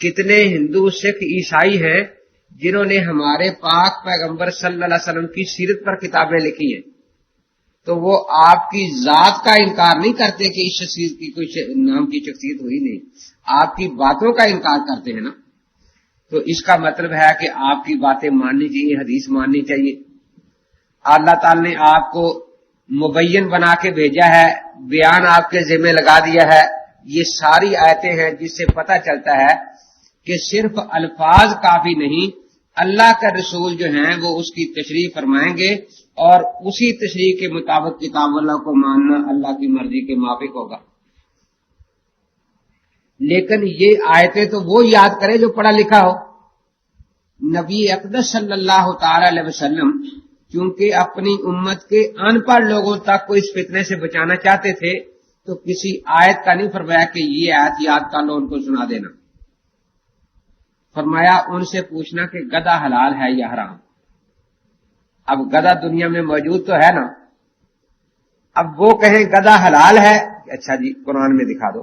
کتنے ہندو سکھ عیسائی ہیں جنہوں نے ہمارے پاک پیغمبر صلی اللہ علیہ وسلم کی سیرت پر کتابیں لکھی ہیں، تو وہ آپ کی ذات کا انکار نہیں کرتے کہ اس شخصیت کی کوئی نام کی شخصیت ہوئی نہیں، آپ کی باتوں کا انکار کرتے ہیں نا. تو اس کا مطلب ہے کہ آپ کی باتیں ماننی چاہیے، حدیث ماننی چاہیے. اللہ تعالی نے آپ کو مبین بنا کے بھیجا ہے، بیان آپ کے ذمہ لگا دیا ہے. یہ ساری آیتیں ہیں جس سے پتہ چلتا ہے کہ صرف الفاظ کافی نہیں، اللہ کا رسول جو ہیں وہ اس کی تشریح فرمائیں گے اور اسی تشریح کے مطابق کتاب اللہ کو ماننا اللہ کی مرضی کے موافق ہوگا. لیکن یہ آیتیں تو وہ یاد کرے جو پڑھا لکھا ہو. نبی اقدس صلی اللہ تعالی علیہ وسلم چونکہ اپنی امت کے ان پڑھ لوگوں تک کو اس فتنے سے بچانا چاہتے تھے تو کسی آیت کا نہیں فرمایا کہ یہ آیت یاد کر لو، ان کو سنا دینا. فرمایا ان سے پوچھنا کہ گدھا حلال ہے یا حرام. اب گدھا دنیا میں موجود تو ہے نا، اب وہ کہیں گدھا حلال ہے، اچھا جی قرآن میں دکھا دو.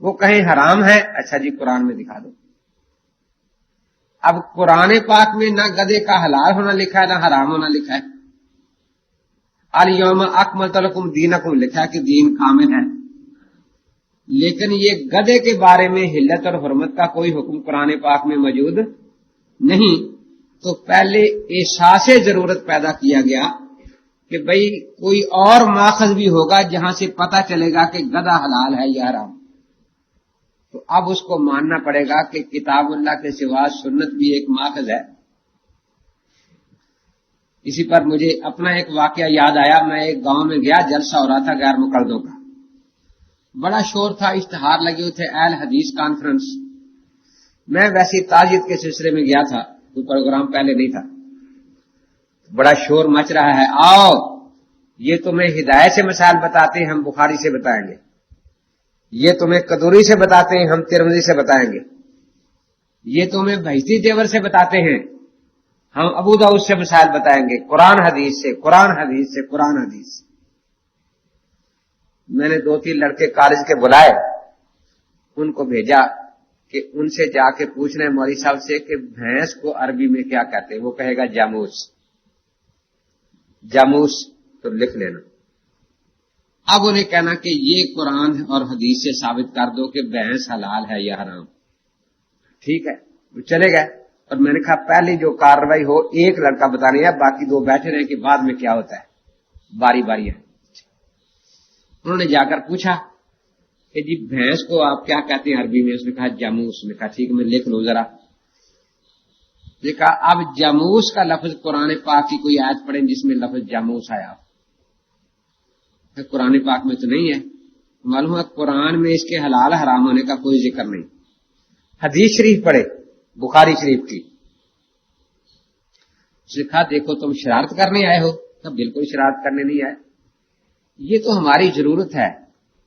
وہ کہیں حرام ہے، اچھا جی قرآن میں دکھا دو. اب قرآن پاک میں نہ گدھے کا حلال ہونا لکھا ہے نہ حرام ہونا لکھا ہے. الیوم اکملت لکم دینکم لکھا ہے کہ دین کامل ہے، لیکن یہ گدھے کے بارے میں حلت اور حرمت کا کوئی حکم قرآن پاک میں موجود نہیں. تو پہلے احساس ضرورت پیدا کیا گیا کہ بھئی کوئی اور ماخذ بھی ہوگا جہاں سے پتہ چلے گا کہ گدھا حلال ہے یا حرام. تو اب اس کو ماننا پڑے گا کہ کتاب اللہ کے سوا سنت بھی ایک ماخذ ہے. اسی پر مجھے اپنا ایک واقعہ یاد آیا. میں ایک گاؤں میں گیا، جلسہ ہو رہا تھا غیر مقلدوں کا، بڑا شور تھا، اشتہار لگے ہوئے تھے، اہل حدیث کانفرنس. میں ویسی تعزیت کے سلسلے میں گیا تھا، کوئی پروگرام پہلے نہیں تھا. بڑا شور مچ رہا ہے، آؤ یہ تمہیں ہدایت سے مسائل بتاتے ہیں، ہم بخاری سے بتائیں گے. یہ تمہیں قدوری سے بتاتے ہیں، ہم ترمذی سے بتائیں گے. یہ تمہیں بہشتی زیور سے بتاتے ہیں، ہم ابو داؤد سے مسائل بتائیں گے. قرآن حدیث سے، قرآن حدیث سے، قرآن حدیث سے. میں نے 2-3 لڑکے کالج کے بلائے، ان کو بھیجا کہ ان سے جا کے پوچھنا ہے مولوی صاحب سے کہ بھینس کو عربی میں کیا کہتے ہیں. وہ کہے گا جاموس. جاموس تو لکھ لینا. اب انہیں کہنا کہ یہ قرآن اور حدیث سے ثابت کر دو کہ بھینس حلال ہے یا حرام. ٹھیک ہے، وہ چلے گئے. اور میں نے کہا پہلی جو کارروائی ہو ایک لڑکا بتانے ہے، باقی 2 بیٹھے رہے کہ بعد میں کیا ہوتا ہے، باری باری ہے. انہوں نے جا کر پوچھا کہ جی بھینس کو آپ کیا کہتے ہیں عربی میں؟ اس نے کہا جاموس. نے کہا ٹھیک ہے، میں لکھ لوں ذرا. دیکھا اب جاموس کا لفظ قرآن پاک کی کوئی آیت پڑھیں جس میں لفظ جاموس آیا. قرآن پاک میں تو نہیں ہے. معلوم ہے قرآن میں اس کے حلال حرام ہونے کا کوئی ذکر نہیں. حدیث شریف پڑھے بخاری شریف کی. اس نے کہا دیکھو تم شرارت کرنے آئے ہو. تو بالکل شرارت کرنے نہیں آئے، یہ تو ہماری ضرورت ہے.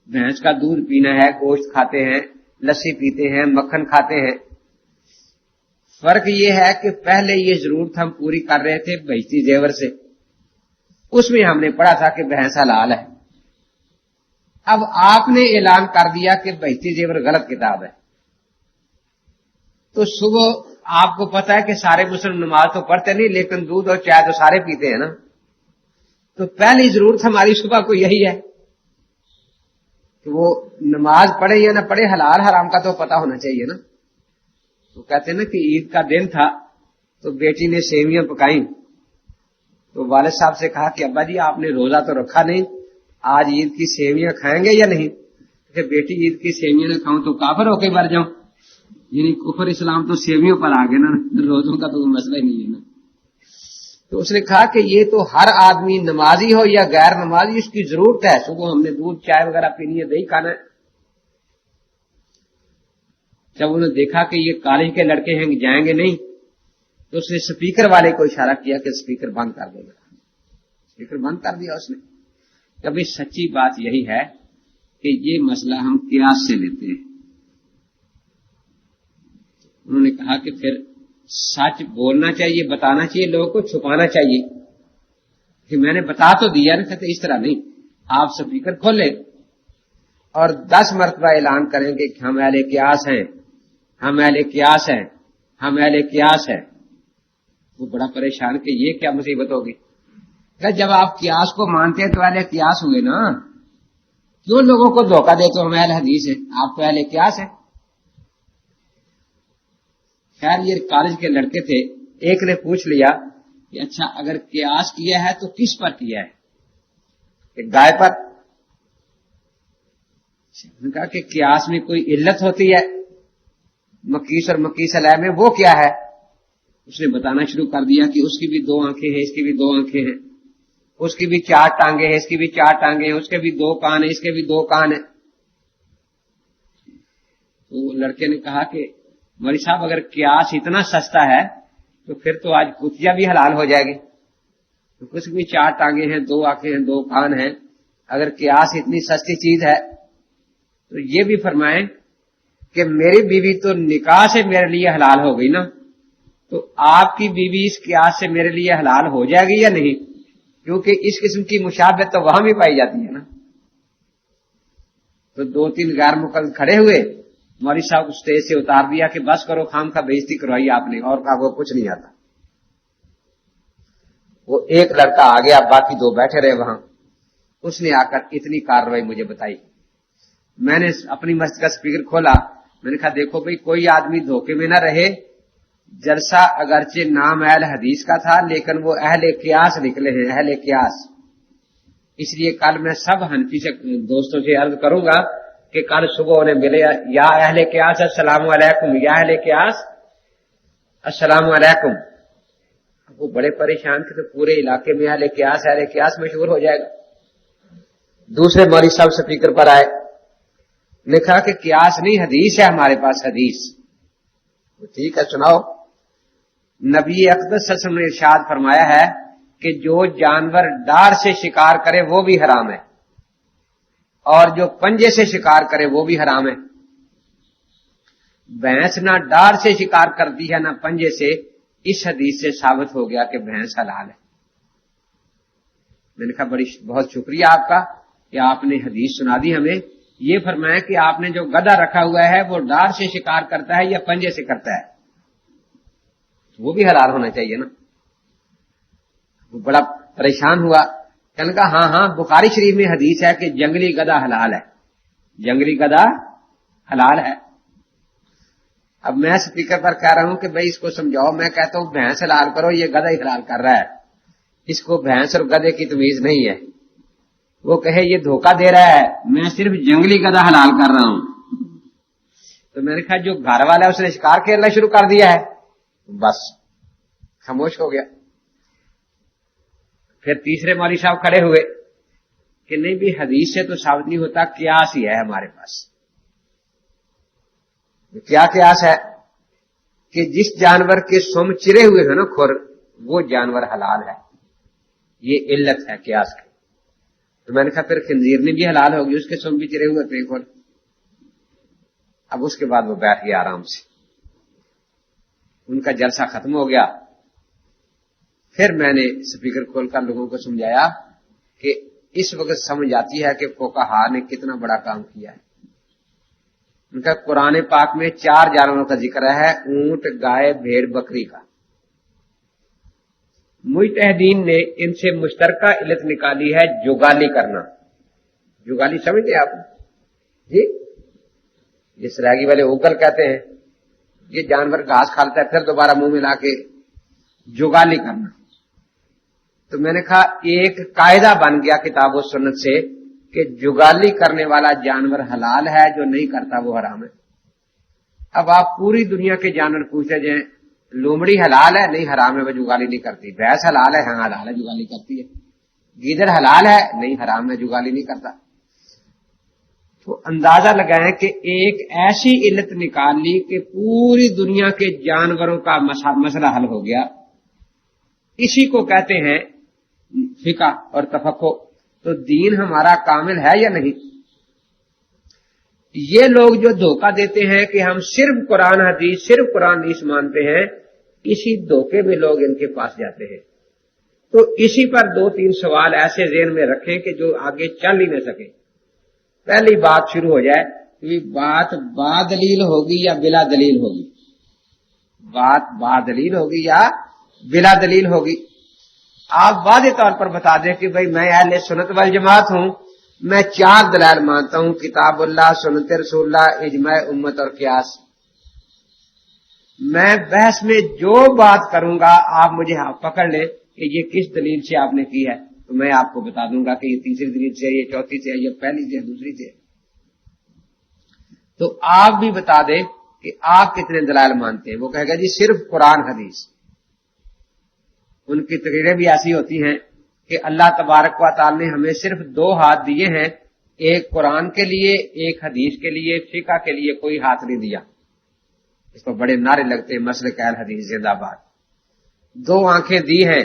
بھینس کا دودھ پینا ہے، گوشت کھاتے ہیں، لسی پیتے ہیں، مکھن کھاتے ہیں. فرق یہ ہے کہ پہلے یہ ضرورت ہم پوری کر رہے تھے بہشتی زیور سے، اس میں ہم نے پڑھا تھا کہ بھینس حلال ہے. اب آپ نے اعلان کر دیا کہ بہشتی زیور غلط کتاب ہے. تو صبح آپ کو پتا ہے کہ سارے مسلم نماز تو پڑھتے نہیں، لیکن دودھ اور چائے تو سارے پیتے ہیں نا. تو پہلی ضرورت ہماری صبح کو یہی ہے کہ وہ نماز پڑھے یا نہ پڑھے حلال حرام کا تو پتہ ہونا چاہیے نا. تو کہتے ہیں نا کہ عید کا دن تھا تو بیٹی نے سیویاں پکائیں، تو والد صاحب سے کہا کہ ابا جی آپ نے روزہ تو رکھا نہیں، آج عید کی سیویاں کھائیں گے یا نہیں؟ کہ بیٹی عید کی سیویاں نہ کھاؤں تو کافر ہو کے مر جاؤں. یعنی کفر اسلام تو سیویوں پر آ گئے نا، روزوں کا تو مسئلہ ہی نہیں ہے نا. تو اس نے کہا کہ یہ تو ہر آدمی نمازی ہو یا غیر نمازی اس کی ضرورت ہے. صبح ہم نے دودھ چائے وغیرہ پینی ہے، دہی کھانا ہے. جب انہوں نے دیکھا کہ یہ کالج کے لڑکے ہیں جائیں گے نہیں، تو اس نے سپیکر والے کو اشارہ کیا کہ سپیکر بند کر دے گا. سپیکر بند کر دیا اس نے. کبھی سچی بات یہی ہے کہ یہ مسئلہ ہم قیاس سے لیتے ہیں. انہوں نے کہا کہ پھر سچ بولنا چاہیے، بتانا چاہیے، لوگوں کو چھپانا چاہیے کہ میں نے بتا تو دیا نا. کہتے اس طرح نہیں، آپ سپیکر کھولیں اور 10 مرتبہ اعلان کریں گے کہ ہم اہل قیاس ہیں، ہم اہل قیاس ہیں، ہم اہل قیاس ہیں۔ وہ بڑا پریشان کہ یہ کیا مصیبت ہوگی؟ کہ جب آپ قیاس کو مانتے ہیں تو اہل قیاس ہوئے نا، کیوں لوگوں کو دھوکہ دیتے ہو ہم اہل حدیث ہیں؟ آپ تو اہل قیاس ہیں۔ خیر یہ کالج کے لڑکے تھے، ایک نے پوچھ لیا کہ اچھا اگر قیاس کیا ہے تو کس پر کیا ہے؟ کہ گائے پر۔ انہوں نے کہا کہ قیاس میں کوئی علت ہوتی ہے، مقیس اور مقیس علیہ میں، وہ کیا ہے؟ اس نے بتانا شروع کر دیا کہ اس کی بھی 2 آنکھیں ہیں، اس کی بھی 2 آنکھیں ہیں، اس کی بھی 4 ٹانگیں ہیں، اس کی بھی 4 ٹانگیں ہیں، اس کے بھی 2 کان ہیں، اس کے بھی 2 کان ہیں۔ تو لڑکے نے کہا کہ مولوی صاحب اگر قیاس اتنا سستا ہے تو پھر تو آج کتیا بھی حلال ہو جائے گی، اس کی بھی 4 ٹانگیں ہیں، 2 آنکھیں ہیں، 2 کان ہیں۔ اگر قیاس اتنی سستی چیز ہے تو یہ بھی فرمائیں کہ میری بیوی تو نکاح سے میرے لیے حلال ہو گئی نا، تو آپ کی بیوی اس قیاس سے میرے لیے حلال ہو جائے گی یا نہیں؟ کیونکہ اس قسم کی مشابہت تو وہاں بھی پائی جاتی ہے نا۔ تو 2-3 غیر مقلد کھڑے ہوئے، مولوی صاحب کو اسٹیج سے اتار دیا کہ بس کرو، خام کا بےزتی کروائی آپ نے، اور کہا وہ کچھ نہیں آتا۔ وہ ایک لڑکا آ گیا، باقی 2 بیٹھے رہے وہاں۔ اس نے آ کر اتنی کارروائی مجھے بتائی۔ میں نے اپنی مسجد کا سپیکر کھولا، میں نے کہا دیکھو بھئی کوئی آدمی دھوکے میں نہ رہے، جلسہ اگرچہ نام اہل حدیث کا تھا لیکن وہ اہل قیاس نکلے ہیں، اہل قیاس۔ اس لیے کل میں سب حنفی سے دوستوں سے عرض کروں گا کہ کل صبح انہیں ملے، یا اہل قیاس السلام علیکم، یا اہل قیاس السلام علیکم۔ وہ بڑے پریشان تھے، تو پورے علاقے میں اہل قیاس مشہور ہو جائے گا۔ دوسرے مولوی صاحب سپیکر پر آئے، لکھا کہ قیاس نہیں حدیث ہے ہمارے پاس، حدیث۔ ٹھیک ہے سناؤ۔ نبی اقدس صلی اللہ علیہ وسلم نے ارشاد فرمایا ہے کہ جو جانور ڈار سے شکار کرے وہ بھی حرام ہے، اور جو پنجے سے شکار کرے وہ بھی حرام ہے۔ بھینس نہ ڈار سے شکار کرتی ہے نہ پنجے سے، اس حدیث سے ثابت ہو گیا کہ بھینس حلال ہے۔ میں نے کہا بہت شکریہ آپ کا کہ آپ نے حدیث سنا دی ہمیں۔ یہ فرمایا کہ آپ نے جو گدھا رکھا ہوا ہے وہ ڈار سے شکار کرتا ہے یا پنجے سے کرتا ہے، وہ بھی حلال ہونا چاہیے نا۔ وہ بڑا پریشان ہوا، کہنے کا ہاں بخاری شریف میں حدیث ہے کہ جنگلی گدھا حلال ہے، جنگلی گدھا حلال ہے۔ اب میں سپیکر پر کہہ رہا ہوں کہ بھئی اس کو سمجھاؤ، میں کہتا ہوں بھینس حلال کرو، یہ گدھا ہی حلال کر رہا ہے، اس کو بھینس اور گدھے کی تمیز نہیں ہے۔ وہ کہے یہ دھوکہ دے رہا ہے، میں صرف جنگلی گدھا حلال کر رہا ہوں۔ تو میں نے کہا جو گھر والا ہے اس نے شکار کھیلنا شروع کر دیا ہے، بس خاموش ہو گیا۔ پھر تیسرے مولوی صاحب کھڑے ہوئے کہ نہیں بھی حدیث سے تو ثابت نہیں ہوتا، قیاس ہی ہے ہمارے پاس۔ کیا قیاس ہے؟ کہ جس جانور کے سم چرے ہوئے ہیں نا کھر، وہ جانور حلال ہے، یہ علت ہے قیاس کی۔ تو میں نے کہا پھر خنزیر میں بھی حلال ہوگی، اس کے سم بھی چرے ہوئے تھے کھر۔ اب اس کے بعد وہ بیٹھ گیا آرام سے، ان کا جلسہ ختم ہو گیا۔ پھر میں نے سپیکر کھول کر لوگوں کو سمجھایا کہ اس وقت سمجھ آتی ہے کہ فقہا نے کتنا بڑا کام کیا ہے۔ ان کا قرآن پاک میں 4 جانوروں کا ذکر ہے، اونٹ، گائے، بھیڑ، بکری کا۔ مجتہدین نے ان سے مشترکہ علت نکالی ہے جگالی کرنا۔ جگالی سمجھتے ہیں آپ؟ جی، جس راگی والے اوکل کہتے ہیں، یہ جانور گھاس کھاتا ہے پھر دوبارہ منہ میں لا کے جگالی کرنا۔ تو میں نے کہا ایک قاعدہ بن گیا کتاب و سنت سے کہ جگالی کرنے والا جانور حلال ہے، جو نہیں کرتا وہ حرام ہے۔ اب آپ پوری دنیا کے جانور پوچھے جائیں، لومڑی حلال ہے؟ نہیں حرام ہے، وہ جگالی نہیں کرتی۔ بھینس حلال ہے؟ ہاں حلال ہے، جگالی کرتی ہے۔ گیدڑ حلال ہے؟ نہیں حرام ہے، جگالی نہیں کرتا۔ تو اندازہ لگائیں کہ ایک ایسی علت نکال لی کہ پوری دنیا کے جانوروں کا مسئلہ حل ہو گیا۔ اسی کو کہتے ہیں فقہ اور تفقہ۔ تو دین ہمارا کامل ہے یا نہیں؟ یہ لوگ جو دھوکہ دیتے ہیں کہ ہم صرف قرآن حدیث، صرف قرآن حدیث مانتے ہیں، اسی دھوکے میں لوگ ان کے پاس جاتے ہیں۔ تو اسی پر 2-3 سوال ایسے ذہن میں رکھیں کہ جو آگے چل ہی نہ سکے۔ پہلی بات شروع ہو جائے کہ بات با دلیل ہوگی یا بلا دلیل ہوگی، بات با دلیل ہوگی یا بلا دلیل ہوگی۔ آپ واضح طور پر بتا دیں کہ بھئی میں اہل سنت والجماعت ہوں، میں 4 دلائل مانتا ہوں، کتاب اللہ، سنت رسول اللہ، اجماع امت اور قیاس۔ میں بحث میں جو بات کروں گا آپ مجھے پکڑ لیں کہ یہ کس دلیل سے آپ نے کی ہے، تو میں آپ کو بتا دوں گا کہ یہ تیسری دلیل سے ہے، یہ چوتھی سے ہے، یہ پہلی سے ہے، دوسری سے ہے۔ تو آپ بھی بتا دیں کہ آپ کتنے دلائل مانتے ہیں۔ وہ کہے گا جی صرف قرآن حدیث۔ ان کی تقریریں بھی ایسی ہوتی ہیں کہ اللہ تبارک و تعالی نے ہمیں صرف 2 ہاتھ دیے ہیں، ایک قرآن کے لیے، ایک حدیث کے لیے، فقہ کے لیے کوئی ہاتھ نہیں دیا۔ اس کو بڑے نعرے لگتے ہیں، مسلک اہل حدیث زندہ باد۔ 2 آنکھیں دی ہیں،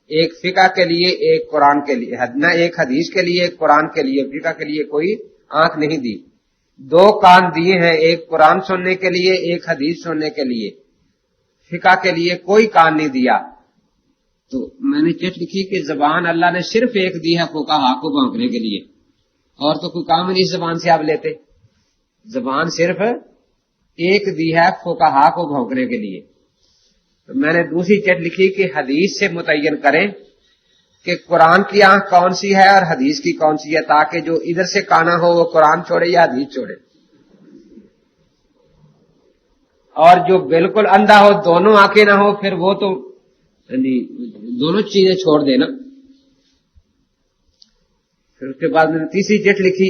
ایک فقہ کے لیے، ایک قرآن کے لیے، نہ ایک حدیث کے لیے، ایک قرآن کے لیے، فقہ کے لیے کوئی آنکھ نہیں دی۔ 2 کان دیے ہیں، ایک قرآن سننے کے لیے، ایک حدیث سننے کے لیے، فقہ کے لیے کوئی کان نہیں دیا۔ تو میں نے چٹ لکھی کہ زبان اللہ نے صرف ایک دی ہے فقہا کو بھونکنے کے لیے، اور تو کوئی کام نہیں زبان سے آپ لیتے۔ زبان صرف ایک دی ہے فقہا کو بھونکنے کے لیے۔ تو میں نے دوسری چٹ لکھی کہ حدیث سے متعین کریں کہ قرآن کی آنکھ کون سی ہے اور حدیث کی کون سی ہے، تاکہ جو ادھر سے کانا ہو وہ قرآن چھوڑے یا حدیث چھوڑے، اور جو بالکل اندھا ہو، دونوں آنکھیں نہ ہو، پھر وہ تو دونوں چیزیں چھوڑ دینا۔ پھر اس کے بعد میں نے تیسری چٹ لکھی،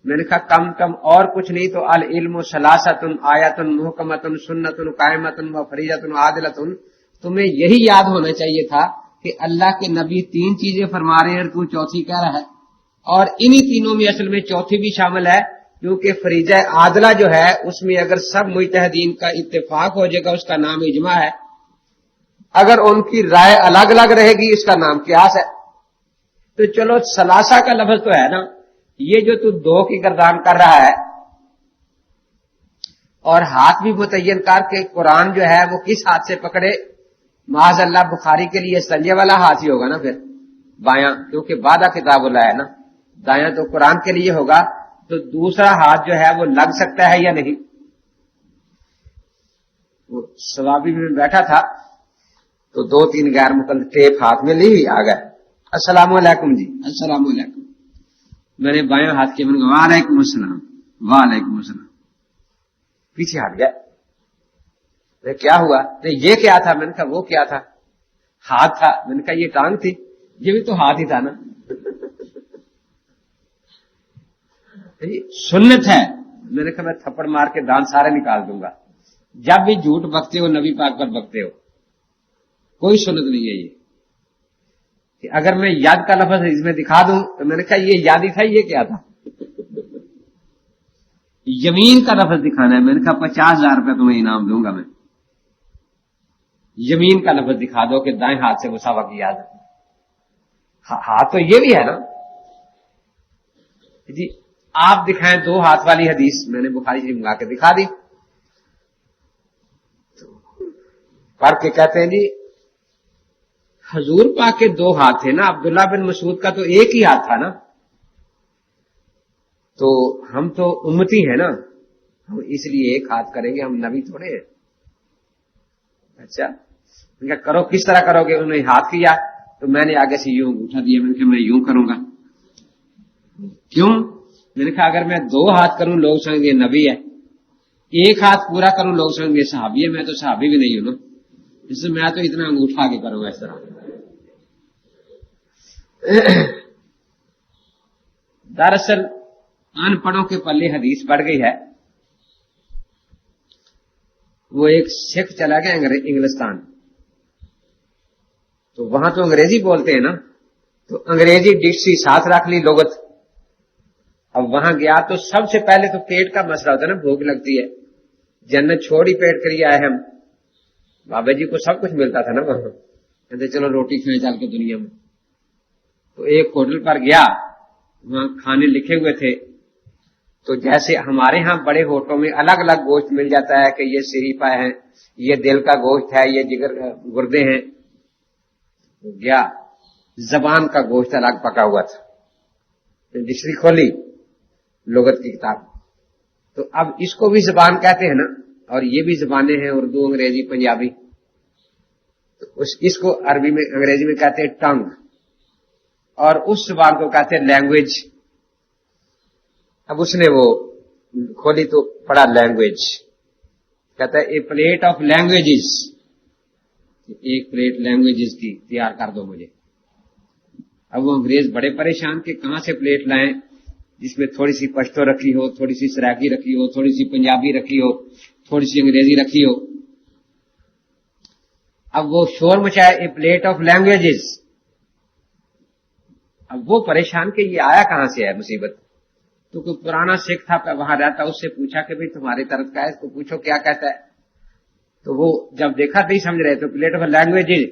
میں نے کہا کم کم اور کچھ نہیں تو العلم ثلاثۃ آیۃ محکمۃ سنۃ قائمۃ و فریضۃ عادلۃ۔ تمہیں یہی یاد ہونا چاہیے تھا کہ اللہ کے نبی 3 چیزیں فرما رہے ہیں اور تو چوتھی کہہ رہا ہے، اور انہی تینوں میں اصل میں چوتھی بھی شامل ہے، کیونکہ فریضہ عادلہ جو ہے اس میں اگر سب مجتہدین کا اتفاق ہو جائے گا اس کا نام اجماع ہے، اگر ان کی رائے الگ الگ رہے گی اس کا نام قیاس ہے۔ تو چلو ثلاثہ کا لفظ تو ہے نا، یہ جو تو 2 کی گردان کر رہا ہے، اور ہاتھ بھی متعین کر کے قرآن جو ہے وہ کس ہاتھ سے پکڑے، معاذ اللہ بخاری کے لیے سنجے والا ہاتھ ہی ہوگا نا پھر، بایاں، کیونکہ بعدہ کتاب اللہ ہے نا، دایاں تو قرآن کے لیے ہوگا، تو دوسرا ہاتھ جو ہے وہ لگ سکتا ہے یا نہیں۔ وہ ثوابی میں بیٹھا تھا تو 2-3 غیر مقلد ٹیپ ہاتھ میں لی آ گئے، السلام علیکم جی، السلام علیکم۔ میں نے بایاں ہاتھ کے، میں نے کہا وعلیکم السلام، وعلیکم السلام، پیچھے ہٹ گیا۔ کیا ہوا؟ یہ کیا تھا؟ میں نے کہا وہ کیا تھا؟ ہاتھ تھا۔ میں نے کہا یہ ٹانگ تھی؟ یہ بھی تو ہاتھ ہی تھا نا۔ سنت ہے۔ میں نے کہا میں تھپڑ مار کے دانت سارے نکال دوں گا، جب بھی جھوٹ بکتے ہو نبی پاک پر بکتے ہو، کوئی سنت نہیں ہے یہ کہ اگر میں یاد کا لفظ اس میں دکھا دوں تو میں نے کہا یہ یاد ہی تھا، یہ کیا تھا؟ یمین کا لفظ دکھانا ہے۔ میں نے کہا 50,000 روپے تمہیں انعام دوں گا میں، یمین کا لفظ دکھا دو کہ دائیں ہاتھ سے مساوا کی یاد ہے۔ ہاتھ تو یہ بھی ہے نا جی، آپ دکھائیں 2 ہاتھ والی حدیث، میں نے بخاری شریف منگا کے دکھا دی، پڑھ کے کہتے ہیں جی حضور پاک کے 2 ہاتھ تھے نا، عبداللہ بن مسعود کا تو ایک ہی ہاتھ تھا نا، تو ہم تو امتی ہیں نا، ہم اس لیے ایک ہاتھ کریں گے، ہم نبی تھوڑے ہیں۔ اچھا کرو، کس طرح کرو گے؟ انہوں نے ہاتھ کیا تو میں نے آگے سے یوں اٹھا دیا، میں نے کہا میں یوں کروں گا۔ کیوں؟ میں نے کہا اگر میں 2 ہاتھ کروں لوگ سمجھیں گے نبی ہے، ایک ہاتھ پورا کروں لوگ سمجھیں گے صحابی ہے، میں تو صحابی بھی نہیں ہوں نا، اس سے میں تو اتنا انگوٹھا کے کروں گا اس طرح۔ دراصل ان پڑھوں کے پلے حدیث بڑھ گئی ہے۔ وہ ایک سکھ چلا گیا انگلستان، تو وہاں تو انگریزی بولتے ہیں نا، تو انگریزی ڈکشنری ساتھ رکھ لی لغت۔ اب وہاں گیا تو سب سے پہلے تو پیٹ کا مسئلہ ہوتا ہے نا، بھوک لگتی ہے، جنت چھوڑی پیٹ کر آئے ہم، بابا جی کو سب کچھ ملتا تھا نا وہاں، کہتے چلو روٹی کھائیں چل کے دنیا میں۔ تو ایک ہوٹل پر گیا، وہاں کھانے لکھے ہوئے تھے، تو جیسے ہمارے ہاں بڑے ہوٹلوں میں الگ الگ گوشت مل جاتا ہے کہ یہ شریفہ ہے، یہ دل کا گوشت ہے، یہ جگر گردے ہیں، گیا زبان کا گوشت الگ پکا ہوا تھا، ڈکشنری کھولی لغت کی کتاب، تو تو اب اس کو بھی زبان کہتے ہیں نا، اور یہ بھی زبانیں ہیں، اردو، انگریزی، پنجابی. تو اس کو عربی میں، انگریزی میں کہتے ہیں ٹنگ، اور اس زبان کو کہتے ہیں لینگویج. اب اس نے وہ کھولی تو پڑھا لینگویج، کہتا ہے اے پلیٹ آف لینگویجز، ایک پلیٹ لینگویجز کی تیار کر دو مجھے. اب وہ انگریز بڑے پریشان کہ کہاں سے پلیٹ لائیں جس میں تھوڑی سی پشتو رکھی ہو، تھوڑی سی سرائکی رکھی ہو، تھوڑی سی پنجابی رکھی ہو، تھوڑی سی انگریزی رکھی ہو. اب وہ شور مچائے اے پلیٹ آف لینگویجز. اب وہ پریشان کہ یہ آیا کہاں سے ہے مصیبت. تو کوئی پرانا سکھ تھا وہاں رہتا، اس سے پوچھا کہ بھئی تمہاری طرف کا ہے، اس کو پوچھو کیا کہتا ہے. تو وہ جب دیکھا نہیں سمجھ رہے تو پلیٹ آف لینگویجز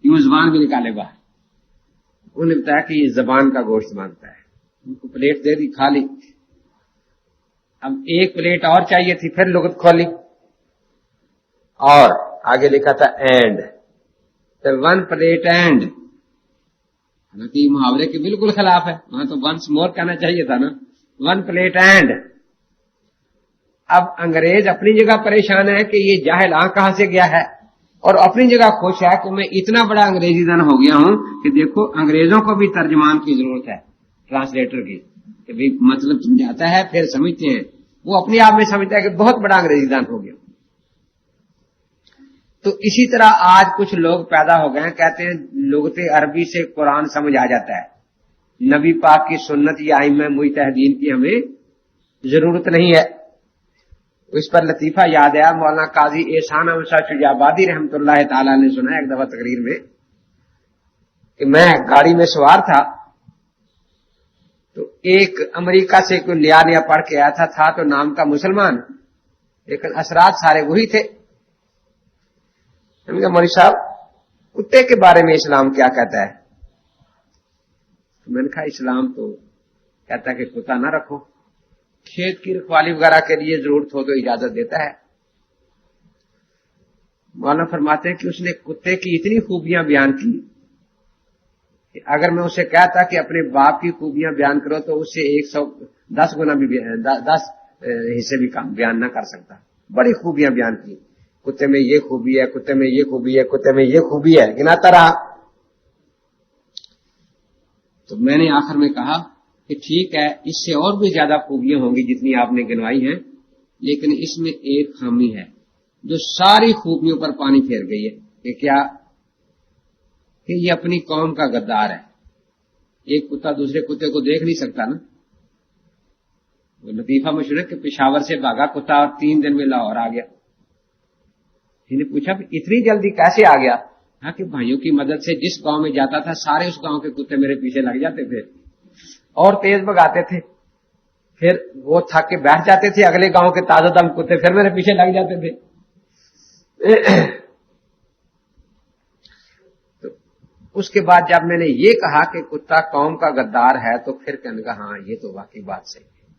یوں زبان بھی نکالے باہر. انہوں نے بتایا کہ یہ زبان کا گوشت مانگتا ہے. ان کو پلیٹ دے دی، کھا لی. اب ایک پلیٹ اور چاہیے تھی، پھر لغت کھولی اور آگے لکھا تھا اینڈ، ون پلیٹ اینڈ. حالانکہ یہ محاورے کے بالکل خلاف ہے، وہاں تو ونس مور کہنا چاہیے تھا نا، ون پلیٹ اینڈ. اب انگریز اپنی جگہ پریشان ہے کہ یہ جاہل کہاں سے گیا ہے، اور اپنی جگہ خوش ہے کہ میں اتنا بڑا انگریزی دان ہو گیا ہوں کہ دیکھو انگریزوں کو بھی ترجمان کی ضرورت ہے، ٹرانسلیٹر کی، کہ بھی مطلب سمجھاتا ہے پھر سمجھتے ہیں. وہ اپنے آپ میں سمجھتا ہے کہ بہت بڑا انگریزی دان ہو گیا. تو اسی طرح آج کچھ لوگ پیدا ہو گئے ہیں، کہتے ہیں لغت عربی سے قرآن سمجھ آ جاتا ہے، نبی پاک کی سنت یا ائمہ مجتہدین کی ہمیں ضرورت نہیں ہے. اس پر لطیفہ یاد ہے، مولانا قاضی احسان احمد شاہ شجاع آبادی رحمۃ اللہ تعالی نے سنا ایک دفعہ تقریر میں کہ میں گاڑی میں سوار تھا تو ایک امریکہ سے کوئی نیا پڑھ کے آیا تھا تو نام کا مسلمان، لیکن اثرات سارے وہی تھے. مولوی صاحب کتے کے بارے میں اسلام کیا کہتا ہے؟ میں نے کہا اسلام تو کہتا ہے کہ کتا نہ رکھو، کھیت کی رکھوالی وغیرہ کے لیے ضرورت ہو تو اجازت دیتا ہے. مولانا فرماتے ہیں کہ اس نے کتے کی اتنی خوبیاں بیان کی کہ اگر میں اسے کہتا کہ اپنے باپ کی خوبیاں بیان کرو تو اس سے 110 گنا بھی 10 حصے بھی کام بیان نہ کر سکتا. بڑی خوبیاں بیان کی، کتے میں یہ خوبی ہے، کتے میں یہ خوبی ہے، کتے میں یہ خوبی ہے، گناتا رہا. تو میں نے آخر میں کہا کہ ٹھیک ہے، اس سے اور بھی زیادہ خوبیاں ہوں گی جتنی آپ نے گنوائی ہیں، لیکن اس میں ایک خامی ہے جو ساری خوبیوں پر پانی پھیر گئی ہے. کہ کیا؟ کہ یہ اپنی قوم کا غدار ہے. ایک کتا دوسرے کتے کو دیکھ نہیں سکتا نا. وہ لطیفہ مشہور ہے کہ پشاور سے بھاگا کتا اور 3 دن میں لاہور آ گیا. نے پوچھا اتنی جلدی کیسے آ گیا؟ ہاں کہ بھائیوں کی مدد سے جس گاؤں میں جاتا تھا سارے اس گاؤں کے کتے میرے پیچھے لگ جاتے تھے اور تیز بھگاتے تھے. پھر وہ تھک کے بیٹھ جاتے تھے، اگلے گاؤں کے تازہ دم کتے پھر میرے پیچھے لگ جاتے تھے. تو اس کے بعد جب میں نے یہ کہا کہ کتا قوم کا غدار ہے تو پھر کہنے لگا ہاں یہ تو واقعی بات صحیح ہے.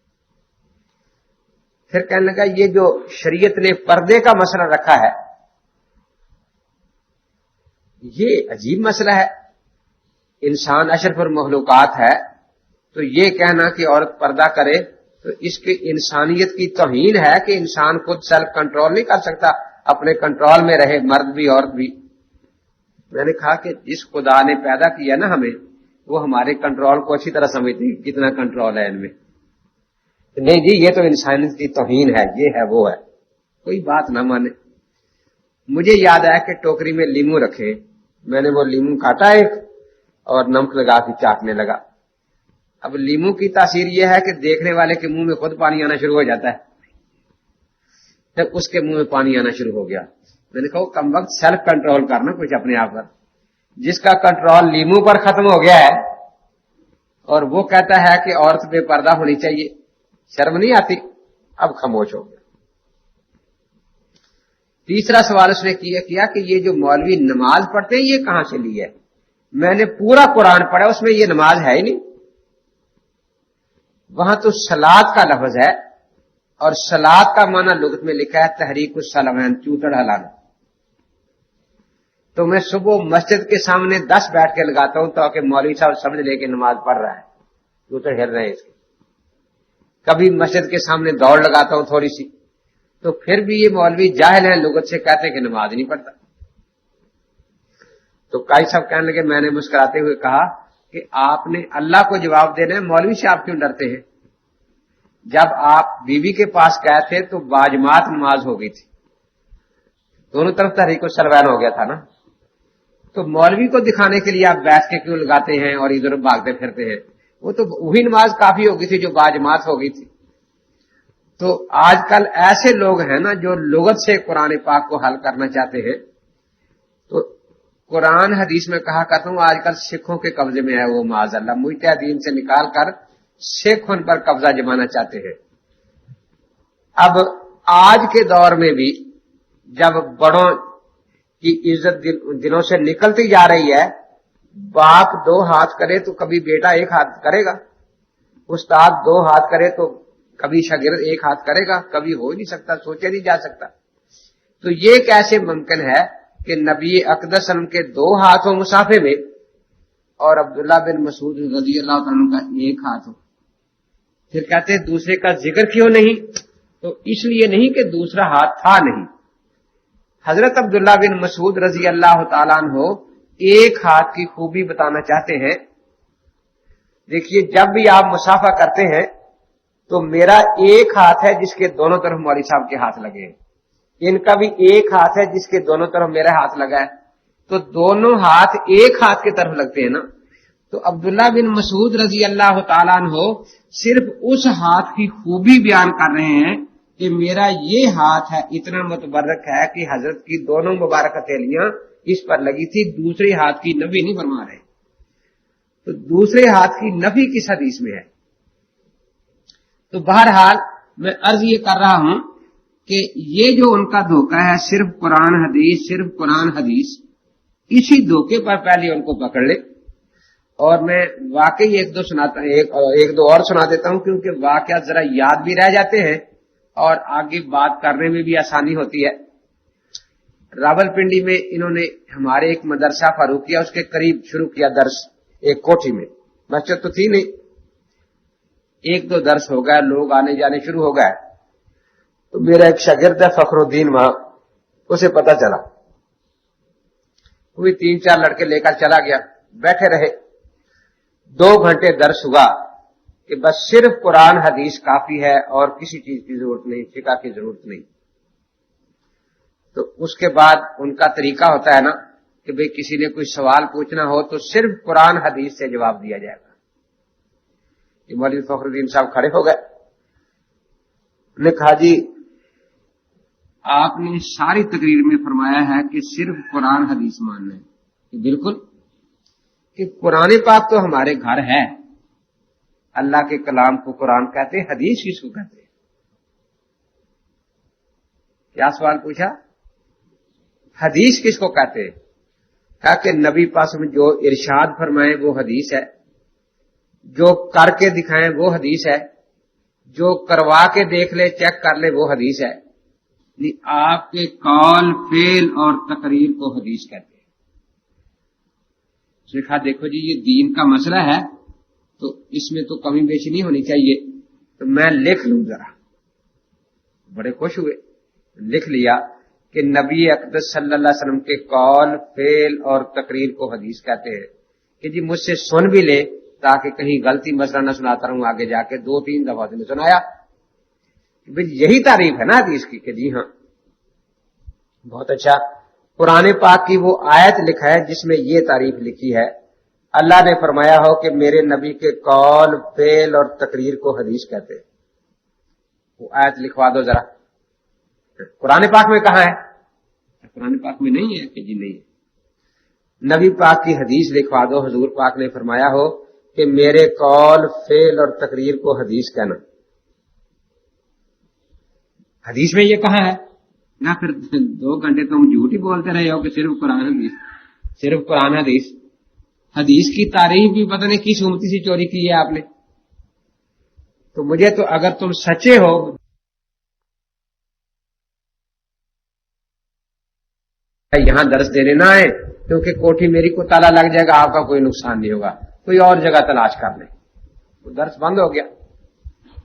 پھر کہنے لگا یہ جو شریعت نے پردے کا مسئلہ رکھا ہے یہ عجیب مسئلہ ہے. انسان اشرف المخلوقات ہے تو یہ کہنا کہ عورت پردہ کرے تو اس کی انسانیت کی توہین ہے کہ انسان خود سیلف کنٹرول نہیں کر سکتا، اپنے کنٹرول میں رہے، مرد بھی عورت بھی. میں نے کہا کہ جس خدا نے پیدا کیا نا ہمیں، وہ ہمارے کنٹرول کو اچھی طرح سمجھتے ہیں کتنا کنٹرول ہے ان میں. نہیں جی یہ تو انسانیت کی توہین ہے، یہ ہے وہ ہے، کوئی بات نہ مانے. مجھے یاد آیا کہ ٹوکری میں لیمو رکھے، میں نے وہ لیمو کاٹا ایک اور نمک لگا کے چاٹنے لگا. اب لیمو کی تاثیر یہ ہے کہ دیکھنے والے کے منہ میں خود پانی آنا شروع ہو جاتا ہے. جب اس کے منہ میں پانی آنا شروع ہو گیا میں نے کہا کم وقت سیلف کنٹرول کرنا کچھ اپنے آپ پر. جس کا کنٹرول لیمو پر ختم ہو گیا ہے اور وہ کہتا ہے کہ عورت بے پردہ ہونی چاہیے، شرم نہیں آتی؟ اب خاموش ہو گیا. تیسرا سوال اس نے کیا کہ یہ جو مولوی نماز پڑھتے ہیں یہ کہاں سے لی ہے؟ میں نے پورا قرآن پڑھا، اس میں یہ نماز ہے ہی نہیں. وہاں تو صلات کا لفظ ہے اور صلات کا معنی لغت میں لکھا ہے تحریک السلمین، چوتڑ ہلانا. تو میں صبح مسجد کے سامنے 10 بیٹھ کے لگاتا ہوں تاکہ مولوی صاحب سمجھ لے کہ نماز پڑھ رہا ہے، چوتڑ ہل رہے ہیں اس کے. کبھی مسجد کے سامنے دوڑ لگاتا ہوں تھوڑی سی، تو پھر بھی یہ مولوی جاہل ہیں، لغت سے کہتے ہیں کہ نماز نہیں پڑھتا۔ تو قاضی صاحب کہنے لگے، میں نے مسکراتے ہوئے کہا کہ آپ نے اللہ کو جواب دینا ہے، مولوی سے آپ کیوں ڈرتے ہیں؟ جب آپ بیوی کے پاس گئے تھے تو باجماعت نماز ہو گئی تھی، دونوں طرف تحریک السلوان ہو گیا تھا نا، تو مولوی کو دکھانے کے لیے آپ بیٹھ کے کیوں لگاتے ہیں اور ادھر بھاگتے پھرتے ہیں؟ وہ تو وہی نماز کافی ہو گئی تھی جو باجماعت ہو گئی تھی۔ تو آج کل ایسے لوگ ہیں نا جو لغت سے قرآن پاک کو حل کرنا چاہتے ہیں، تو قرآن حدیث میں کہا کرتا ہوں آج کل سکھوں کے قبضے میں ہے وہ، معاذ اللہ، مجتہدین سے نکال کر سکھ ان پر قبضہ جمانا چاہتے ہیں۔ اب آج کے دور میں بھی جب بڑوں کی عزت دلوں سے نکلتی جا رہی ہے، باپ 2 ہاتھ کرے تو کبھی بیٹا 1 ہاتھ کرے گا، استاد 2 ہاتھ کرے تو کبھی شاگرد 1 ہاتھ کرے گا، کبھی ہو نہیں سکتا، سوچے نہیں جا سکتا۔ تو یہ کیسے ممکن ہے کہ نبی اقدس صلی اللہ علیہ وسلم کے 2 ہاتھ ہوں مسافے میں اور عبداللہ بن مسعود رضی اللہ عنہ کا 1 ہاتھ ہو؟ پھر کہتے ہیں دوسرے کا ذکر کیوں نہیں؟ تو اس لیے نہیں کہ دوسرا ہاتھ تھا نہیں۔ حضرت عبداللہ بن مسعود رضی اللہ تعالیٰ عنہ 1 ہاتھ کی خوبی بتانا چاہتے ہیں۔ دیکھیے جب بھی آپ مسافہ کرتے ہیں تو میرا 1 ہاتھ ہے جس کے دونوں طرف مولوی صاحب کے ہاتھ لگے ہیں، ان کا بھی 1 ہاتھ ہے جس کے دونوں طرف میرا ہاتھ لگا ہے، تو دونوں ہاتھ 1 ہاتھ کی طرف لگتے ہیں نا۔ تو عبداللہ بن مسعود رضی اللہ تعالیٰ عنہ صرف اس ہاتھ کی خوبی بیان کر رہے ہیں کہ میرا یہ ہاتھ ہے اتنا متبرک ہے کہ حضرت کی دونوں مبارک ہتھیلیاں اس پر لگی تھی، دوسرے ہاتھ کی نفی نہیں فرما رہے۔ تو دوسرے ہاتھ کی نفی کس حدیث میں ہے؟ تو بہرحال میں عرض یہ کر رہا ہوں کہ یہ جو ان کا دھوکہ ہے صرف قرآن حدیث، صرف قرآن حدیث، اسی دھوکے پر پہلے ان کو پکڑ لے۔ اور میں واقعی ایک دو اور سنا دیتا ہوں کیونکہ واقعات ذرا یاد بھی رہ جاتے ہیں اور آگے بات کرنے میں بھی آسانی ہوتی ہے۔ راول پنڈی میں انہوں نے ہمارے ایک مدرسہ فاروقیہ اس کے قریب شروع کیا درس، ایک کوٹھی میں، مسجد تو تھی نہیں، 1-2 درس ہو گئے، لوگ آنے جانے شروع ہو گئے۔ تو میرا ایک شاگرد ہے فخر الدین، وہاں اسے پتا چلا، وہ 3-4 لڑکے لے کر چلا گیا، بیٹھے رہے، 2 گھنٹے درس ہوا کہ بس صرف قرآن حدیث کافی ہے اور کسی چیز کی ضرورت نہیں، فقہ کی ضرورت نہیں۔ تو اس کے بعد ان کا طریقہ ہوتا ہے نا کہ بھئی کسی نے کوئی سوال پوچھنا ہو تو صرف قرآن حدیث سے جواب دیا جائے گا۔ یہ مولوی فخر الدین صاحب کھڑے ہو گئے، نے کہا جی آپ نے ساری تقریر میں فرمایا ہے کہ صرف قرآن حدیث ماننا ہے۔ کہ بالکل، کہ قرآن پاک تو ہمارے گھر ہے، اللہ کے کلام کو قرآن کہتے ہیں، حدیث کس کو کہتے ہیں؟ کیا سوال پوچھا؟ حدیث کس کو کہتے ہیں؟ کہا کہ نبی پاک میں جو ارشاد فرمائے وہ حدیث ہے، جو کر کے دکھائیں وہ حدیث ہے، جو کروا کے دیکھ لے چیک کر لے وہ حدیث ہے۔ آپ کے قول فعل اور تقریر کو حدیث کہتے ہیں۔ اس نے کہا دیکھو جی یہ دین کا مسئلہ ہے تو اس میں تو کمی بیشی نہیں ہونی چاہیے، تو میں لکھ لوں ذرا۔ بڑے خوش ہوئے، لکھ لیا کہ نبی اقدس صلی اللہ علیہ وسلم کے قول فعل اور تقریر کو حدیث کہتے ہیں، کہ جی مجھ سے سن بھی لے تاکہ کہیں غلطی مسئلہ نہ سناتا رہوں آگے جا کے۔ 2-3 دفعہ نے سنایا، یہی تعریف ہے نا حدیث کی کہ جی ہاں بہت اچھا۔ قرآن پاک کی وہ آیت لکھا ہے جس میں یہ تعریف لکھی ہے، اللہ نے فرمایا ہو کہ میرے نبی کے قول فعل اور تقریر کو حدیث کہتے ہیں، وہ آیت لکھوا دو ذرا۔ قرآن پاک میں کہاں ہے؟ قرآن پاک میں نہیں ہے کہ جی نہیں ہے۔ نبی پاک کی حدیث لکھوا دو، حضور پاک نے فرمایا ہو کہ میرے قول فعل اور تقریر کو حدیث کہنا۔ حدیث میں یہ کہاں ہے؟ نہ پھر 2 گھنٹے تم جھوٹ ہی بولتے رہے ہو کہ صرف قرآن حدیث، صرف قرآن حدیث۔ حدیث کی تعریف بھی پتہ نہیں کس امتی سے چوری کی ہے آپ نے۔ تو مجھے تو اگر تم سچے ہو یہاں درس دینے نہ آئے، کیونکہ کوٹھی میری کو تالا لگ جائے گا، آپ کا کوئی نقصان نہیں ہوگا، کوئی اور جگہ تلاش کر لیں۔ وہ درس بند ہو گیا۔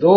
2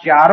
4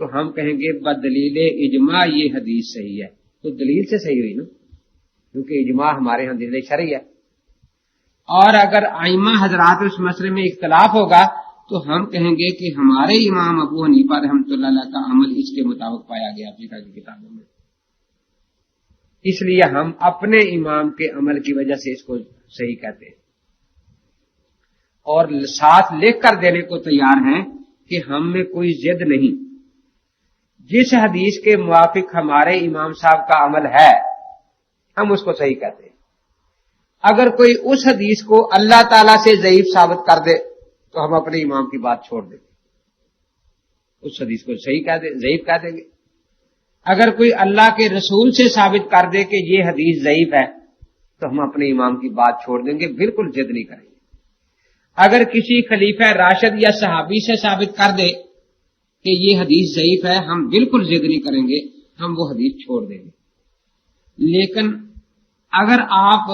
تو ہم کہیں گے بدلیل اجماع یہ حدیث صحیح ہے. تو دلیل سے صحیح ہوئی نا، کیونکہ اجماع ہمارے ہاں دلیل شرعی ہے. اور اگر ائمہ حضرات اس مسئلے میں اختلاف ہوگا تو ہم کہیں گے کہ ہمارے امام ابو حنیفہ رحمۃ اللہ علیہ کا عمل اس کے مطابق پایا گیا فقہ کی کتابوں میں، اس لیے ہم اپنے امام کے عمل کی وجہ سے اس کو صحیح کہتے ہیں، اور ساتھ لکھ کر دینے کو تیار ہیں کہ ہم میں کوئی ضد نہیں. جس حدیث کے موافق ہمارے امام صاحب کا عمل ہے ہم اس کو صحیح کہتے ہیں. اگر کوئی اس حدیث کو اللہ تعالی سے ضعیف ثابت کر دے تو ہم اپنے امام کی بات چھوڑ دیں گے، اس حدیث کو صحیح کہہ دیں، ضعیف کہہ دیں گے. اگر کوئی اللہ کے رسول سے ثابت کر دے کہ یہ حدیث ضعیف ہے تو ہم اپنے امام کی بات چھوڑ دیں گے، بالکل ضد نہیں کریں گے. اگر کسی خلیفہ راشد یا صحابی سے ثابت کر دے کہ یہ حدیث ضعیف ہے ہم بالکل ضد نہیں کریں گے، ہم وہ حدیث چھوڑ دیں گے. لیکن اگر آپ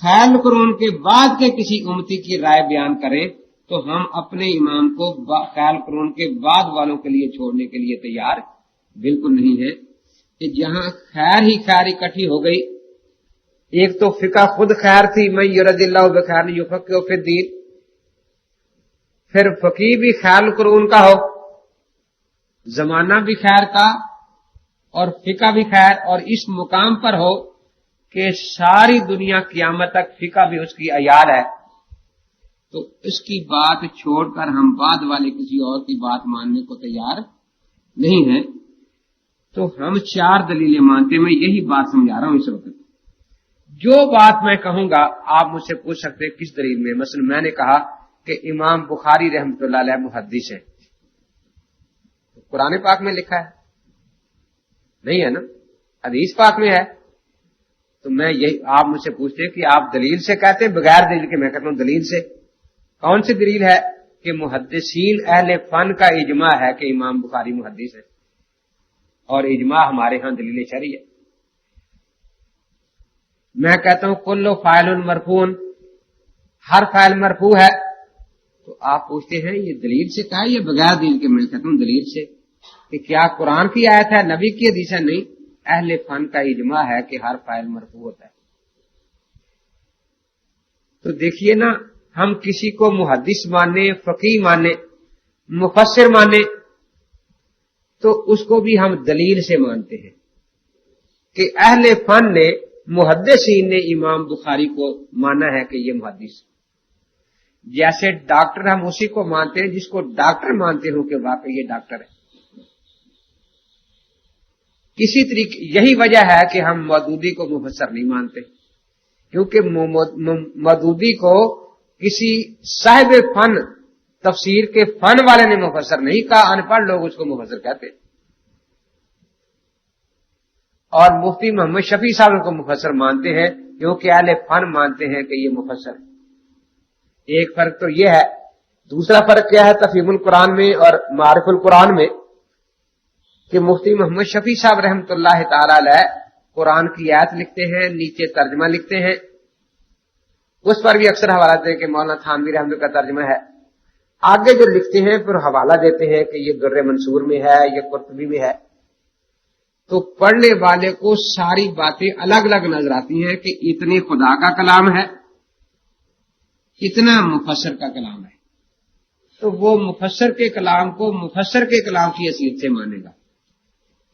خیر القرون کے بعد کے کسی امتی کی رائے بیان کریں تو ہم اپنے امام کو خیر القرون کے بعد والوں کے لیے چھوڑنے کے لیے تیار بالکل نہیں ہے. کہ جہاں خیر ہی خیر اکٹھی ہو گئی، ایک تو فقہ خود خیر تھی، میں یرد اللہ بخیر یفقہ فی الدین، پھر فقیہ بھی خیر القرون کا ہو، زمانہ بھی خیر کا اور فقہ بھی خیر، اور اس مقام پر ہو کہ ساری دنیا قیامت تک فقہ بھی اس کی عیال ہے، تو اس کی بات چھوڑ کر ہم بعد والے کسی اور کی بات ماننے کو تیار نہیں ہیں. تو ہم 4 دلیلیں مانتے ہیں. میں یہی بات سمجھا رہا ہوں اس وقت. جو بات میں کہوں گا آپ مجھ سے پوچھ سکتے ہیں کس دلیل میں. مثلا میں نے کہا کہ امام بخاری رحمۃ اللہ علیہ محدث ہے، قرآن پاک میں لکھا ہے؟ نہیں ہے نا، حدیث پاک میں ہے. تو میں یہی آپ مجھ سے پوچھتے ہیں کہ آپ دلیل سے کہتے ہیں بغیر دلیل کے؟ میں کہتا ہوں دلیل سے. کون سی دلیل ہے؟ کہ محدثین اہل فن کا اجماع ہے کہ امام بخاری محدث ہے، اور اجماع ہمارے ہاں دلیل شرعی ہے. میں کہتا ہوں کل فاعل مرفوع، ہر فاعل مرفوع ہے. تو آپ پوچھتے ہیں یہ دلیل سے کہا ہے یا بغیر دلیل کے؟ میں کہتا ہوں دلیل سے. کہ کیا قرآن کی آیت ہے، نبی کی حدیث ہے؟ نہیں، اہل فن کا اجماع ہے کہ ہر فاعل مرفوع ہوتا ہے. تو دیکھیے نا، ہم کسی کو محدث مانے، فقیہ مانے، مفسر مانے، تو اس کو بھی ہم دلیل سے مانتے ہیں کہ اہل فن نے، محدثین نے امام بخاری کو مانا ہے کہ یہ محدث. جیسے ڈاکٹر ہم اسی کو مانتے ہیں جس کو ڈاکٹر مانتے ہوں کہ واقعی یہ ڈاکٹر ہے. کسی طریقے یہی وجہ ہے کہ ہم مودودی کو مفسر نہیں مانتے، کیونکہ مودودی کو کسی صاحب فن، تفسیر کے فن والے نے مفسر نہیں کہا، ان پڑھ لوگ اس کو مفسر کہتے. اور مفتی محمد شفیع صاحب کو مفسر مانتے ہیں کیونکہ اہل فن مانتے ہیں کہ یہ مفسر ہے. ایک فرق تو یہ ہے. دوسرا فرق کیا ہے تفہیم القرآن میں اور معارف القرآن میں؟ کہ مفتی محمد شفیع صاحب رحمۃ اللہ تعالی علیہ قرآن کی آیت لکھتے ہیں، نیچے ترجمہ لکھتے ہیں، اس پر بھی اکثر حوالہ دیتے ہیں کہ مولانا تھانوی رحمۃ اللہ کا ترجمہ ہے. آگے جو لکھتے ہیں پھر حوالہ دیتے ہیں کہ یہ در منصور میں ہے، یہ قرطبی میں ہے. تو پڑھنے والے کو ساری باتیں الگ الگ نظر آتی ہیں کہ اتنے خدا کا کلام ہے، اتنا مفسر کا کلام ہے. تو وہ مفسر کے کلام کو مفسر کے کلام کی حیثیت سے مانے گا.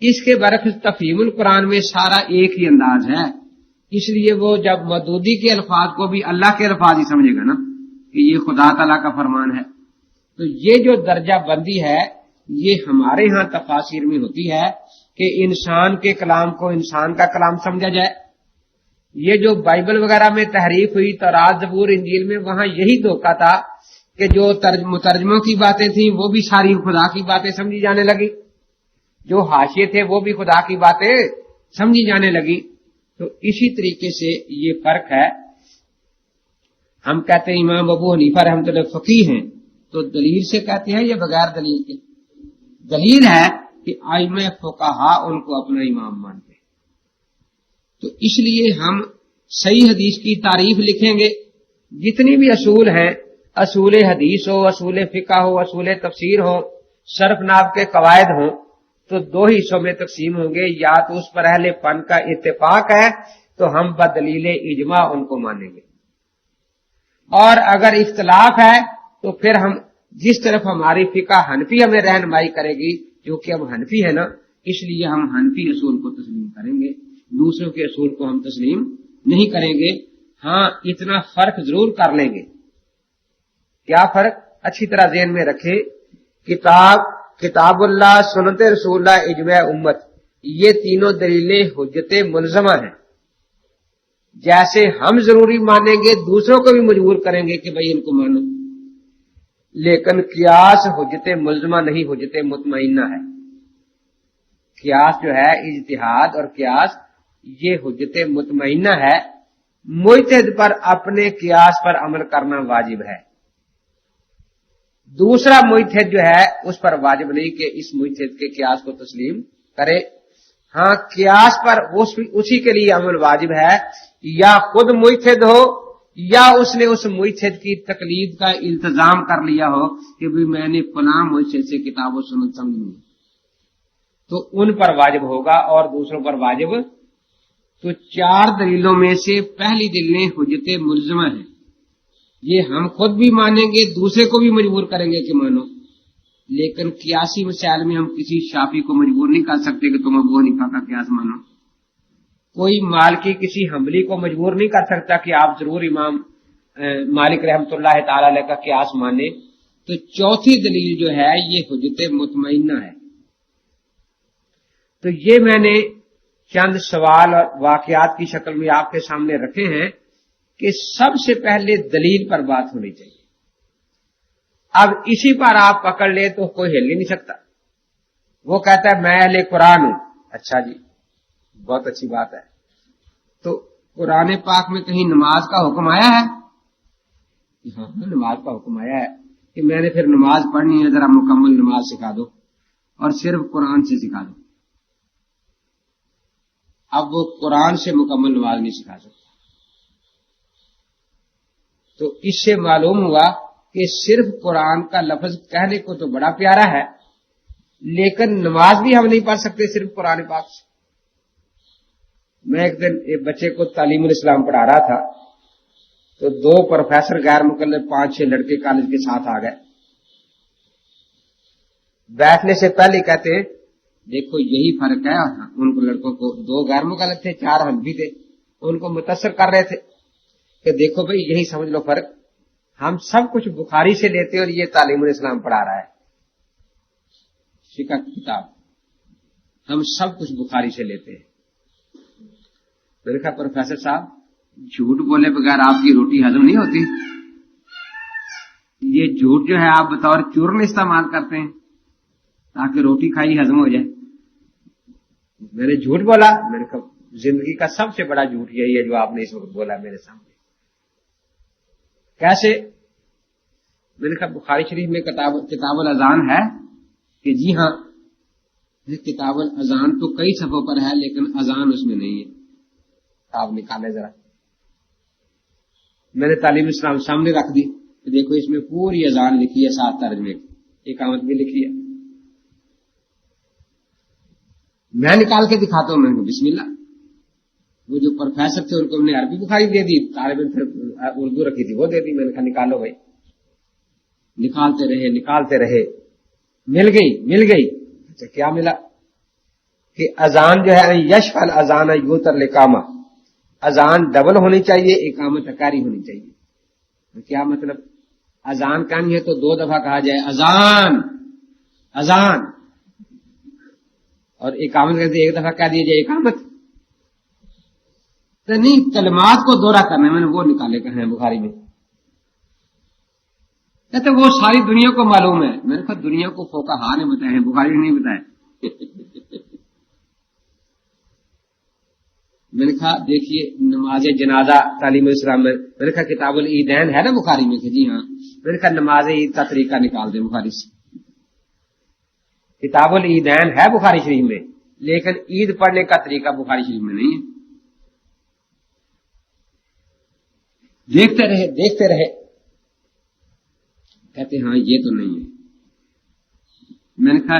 اس کے برعکس تفہیم القرآن میں سارا ایک ہی انداز ہے، اس لیے وہ جب مودودی کے الفاظ کو بھی اللہ کے الفاظ ہی سمجھے گا نا کہ یہ خدا تعالیٰ کا فرمان ہے. تو یہ جو درجہ بندی ہے یہ ہمارے ہاں تفاسیر میں ہوتی ہے کہ انسان کے کلام کو انسان کا کلام سمجھا جائے. یہ جو بائبل وغیرہ میں تحریف ہوئی، تورات، زبور، انجیل میں، وہاں یہی دھوکہ تھا کہ جو مترجموں کی باتیں تھیں وہ بھی ساری خدا کی باتیں سمجھی جانے لگی، جو حاشیے تھے وہ بھی خدا کی باتیں سمجھی جانے لگی. تو اسی طریقے سے یہ فرق ہے. ہم کہتے ہیں امام ابو حنیفہ رحمۃ اللہ فقیہ ہیں، تو دلیل سے کہتے ہیں یا بغیر دلیل کے؟ دلیل ہے کہ ائمہ فقہا ان کو اپنا امام مانتے ہیں. تو اس لیے ہم صحیح حدیث کی تعریف لکھیں گے. جتنی بھی اصول ہیں، اصول حدیث ہو، اصول فقہ ہو، اصول تفسیر ہو، صرف نحو کے قواعد ہوں، تو دو حصوں میں تقسیم ہوں گے، یا تو اس پر اہل فن کا اتفاق ہے تو ہم بدلیل اجماع ان کو مانیں گے، اور اگر اختلاف ہے تو پھر ہم جس طرف ہماری فقہ حنفی ہمیں رہنمائی کرے گی، جو کہ ہم حنفی ہے نا، اس لیے ہم حنفی اصول کو تسلیم کریں گے، دوسروں کے اصول کو ہم تسلیم نہیں کریں گے۔ ہاں اتنا فرق ضرور کر لیں گے۔ کیا فرق؟ اچھی طرح ذہن میں رکھے، کتاب اللہ، سنت رسول اللہ، اجماع امت، یہ تینوں دلیلیں حجت ملزمہ ہیں۔ جیسے ہم ضروری مانیں گے، دوسروں کو بھی مجبور کریں گے کہ بھئی ان کو مانو، لیکن قیاس حجت ملزمہ نہیں، حجت مطمئنہ ہے۔ قیاس جو ہے اجتہاد اور قیاس، یہ حجت مطمئنہ ہے۔ مجتہد پر اپنے قیاس پر عمل کرنا واجب ہے، دوسرا مجتہد جو ہے اس پر واجب نہیں کہ اس مجتہد کے قیاس کو تسلیم کرے۔ ہاں قیاس پر اسی کے لیے عمل واجب ہے، یا خود مجتہد ہو یا اس نے اس مجتہد کی تقلید کا التزام کر لیا ہو کہ بھی میں نے فلاں مجتہد سے کتاب و سنت سمجھنی، تو ان پر واجب ہوگا اور دوسروں پر واجب۔ تو چار دلیلوں میں سے پہلی دلیل حجت ملزمہ ہے، یہ ہم خود بھی مانیں گے، دوسرے کو بھی مجبور کریں گے کہ مانو، لیکن قیاسی مسائل میں ہم کسی شافعی کو مجبور نہیں کر سکتے کہ تم ابو حنیفہ کا قیاس مانو، کوئی مالکی کسی حنبلی کو مجبور نہیں کر سکتا کہ آپ ضرور امام مالک رحمت اللہ تعالی علیہ کا قیاس مانیں۔ تو چوتھی دلیل جو ہے یہ حجت مطمئنہ ہے۔ تو یہ میں نے چند سوال اور واقعات کی شکل میں آپ کے سامنے رکھے ہیں کہ سب سے پہلے دلیل پر بات ہونی چاہیے۔ اب اسی پر آپ پکڑ لیں تو کوئی ہل ہی نہیں سکتا۔ وہ کہتا ہے میں اہل قرآن ہوں، اچھا جی بہت اچھی بات ہے، تو قرآن پاک میں کہیں نماز کا حکم آیا ہے؟ ہاں نماز کا حکم آیا ہے، کہ میں نے پھر نماز پڑھنی ہے، ذرا مکمل نماز سکھا دو، اور صرف قرآن سے سکھا دو۔ اب وہ قرآن سے مکمل نماز نہیں سکھا سکتا، تو اس سے معلوم ہوا کہ صرف قرآن کا لفظ کہنے کو تو بڑا پیارا ہے، لیکن نماز بھی ہم نہیں پڑھ سکتے صرف قرآن پاک سے۔ میں ایک دن ایک بچے کو تعلیم الاسلام پڑھا رہا تھا، تو دو پروفیسر غیر مقلد 5-6 لڑکے کالج کے ساتھ آ گئے، بیٹھنے سے پہلے کہتے ہیں دیکھو یہی فرق ہے، ان کو لڑکوں کو 2 غیر مقلد تھے، 4 حنفی تھے، ان کو متاثر کر رہے تھے کہ دیکھو بھئی یہی سمجھ لو فرق، ہم سب کچھ بخاری سے لیتے اور یہ تعلیم الاسلام پڑھا رہا ہے، فقہ کی کتاب، ہم سب کچھ بخاری سے لیتے ہیں۔ میں نے کہا پروفیسر صاحب جھوٹ بولے بغیر آپ کی روٹی ہضم نہیں ہوتی، یہ جھوٹ جو ہے آپ بطور چورن استعمال کرتے ہیں تاکہ روٹی کھائی ہضم ہو جائے۔ میں نے جھوٹ بولا؟ میں نے کہا زندگی کا سب سے بڑا جھوٹ یہی ہے جو آپ نے اس وقت بولا میرے سامنے۔ کیسے؟ میں نے کہا بخاری شریف میں کتاب الاذان ہے کہ جی ہاں، کتاب الاذان تو کئی صفحوں پر ہے لیکن اذان اس میں نہیں ہے، آپ نکالے ذرا۔ میں نے تعلیم اسلام سامنے رکھ دی کہ دیکھو اس میں پوری اذان لکھی ہے، 7 ترجمے، اقامت بھی لکھی ہے۔ میں نکال کے دکھاتا ہوں، میں نے بسم اللہ۔ وہ جو پروفیسر تھے ان کو ہم نے عربی بخاری دے دی، طالب علم پھر اردو رکھی تھی وہ دے دی، میں نے کہا نکالو بھائی۔ نکالتے رہے، مل گئی۔ اچھا کیا ملا؟ کہ اذان جو ہے یشفع الاذان یوتر الاقامہ، اذان ڈبل ہونی چاہیے، اقامت اکاری ہونی چاہیے۔ کیا مطلب؟ اذان کہانی ہے تو 2 دفعہ کہا جائے اذان، اور اقامت کہتے 1 دفعہ کہہ دیا جائے اقامت، تو نہیں، کلمات کو دوہرا کرنا ہے۔ میں نے وہ نکالے کہے ہیں بخاری میں، کہتے وہ ساری دنیا کو معلوم ہے۔ میں نے کہا دنیا کو فقہا نے بتایا ہے، بخاری نے نہیں بتایا۔ میں نے کہا دیکھیے نماز جنازہ تعلیم اسلام میں نے کہا کتاب العیدین ہے نا بخاری میں، کہ جی ہاں۔ میں نے کہا نماز عید کا طریقہ نکال دیں بخاری سے، کتاب العیدین ہے بخاری شریف میں لیکن عید پڑھنے کا طریقہ بخاری شریف میں نہیں ہے۔ دیکھتے رہے کہتے ہاں یہ تو نہیں ہے۔ میں نے کہا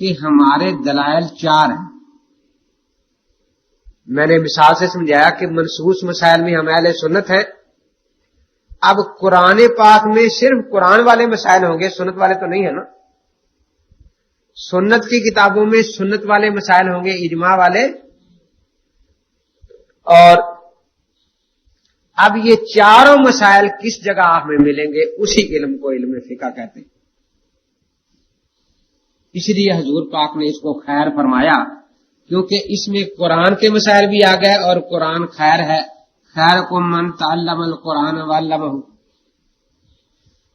کہ ہمارے دلائل 4 ہیں. میں نے مثال سے سمجھایا کہ منسوس مسائل میں ہم اہل سنت ہیں. اب قرآن پاک میں صرف قرآن والے مسائل ہوں گے، سنت والے تو نہیں ہے نا. سنت کی کتابوں میں سنت والے مسائل ہوں گے، اجماع والے. اور اب یہ چاروں مسائل کس جگہ ہمیں ملیں گے؟ اسی علم کو علم فقہ کہتے ہیں. اس لیے حضور پاک نے اس کو خیر فرمایا، کیونکہ اس میں قرآن کے مسائل بھی آ گئے اور قرآن خیر ہے. خیرکم من تعلم القرآن وعلمہ.